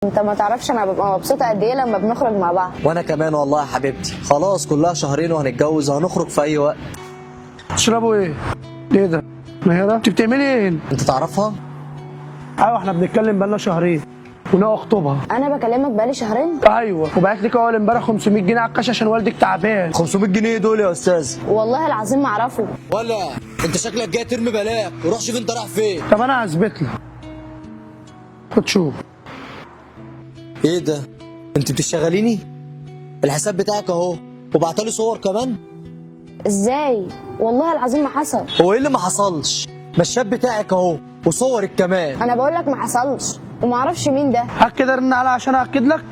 انت ما تعرفش انا ببقى مبسوطه قد ايه لما بنخرج مع بعض. وانا كمان والله يا حبيبتي، خلاص كلها شهرين وهنتجوز وهنخرج في اي وقت. تشربوا ايه؟ ايه ده؟ مهرة انت بتعملي ايه هنا؟ انت تعرفها؟ ايوه احنا بنتكلم بقالنا شهرين وناوي اخطبها. انا بكلمك بقالي شهرين. ايوه وبعت لك اول امبارح 500 جنيه على الكاش عشان والدك تعبان. 500 جنيه دول يا استاذ؟ والله العظيم ما اعرفه. ولا انت شكلك جاي ترمي بلاك، وروح شوف انت رايح فين. طب انا هثبت لك. خد شوف. ايه ده؟ انت بتشتغليني؟ الحساب بتاعك اهو، وبعتلي صور كمان. ازاي؟ والله العظيم ما حصل. هو ايه اللي ما حصلش؟ ما الشاب بتاعك اهو وصورك كمان. انا بقول لك ما حصلش وما اعرفش مين ده. هات كده رن عليها عشان ااكد لك.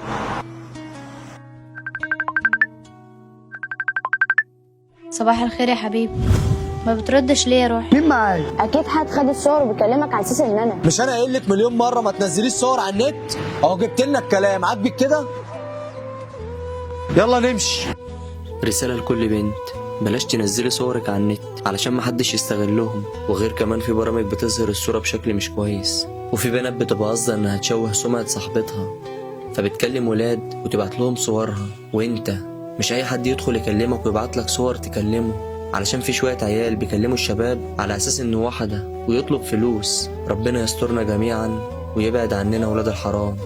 صباح الخير يا حبيبي، ما بتردش ليه يا روحي؟ مين معايا؟ اكيد حد خد الصور وبيكلمك على اساس ان انا. مش انا قايل لك مليون مره ما تنزليش صور على النت؟ اهو جبت لنا الكلام، عاجبك كده؟ يلا نمشي. رسالة لكل بنت، بلاش تنزلي صورك على النت علشان محدش يستغلهم، وغير كمان في برامج بتظهر الصورة بشكل مش كويس، وفي بنات بتبقى قاصدة انها تشوه سمعة صاحبتها فبتكلم ولاد وتبعت لهم صورها. وانت مش اي حد يدخل يكلمك ويبعت لك صور تكلمه، علشان في شوية عيال بيكلموا الشباب على اساس انه واحدة ويطلب فلوس. ربنا يسترنا جميعا ويبعد عننا ولاد الحرام.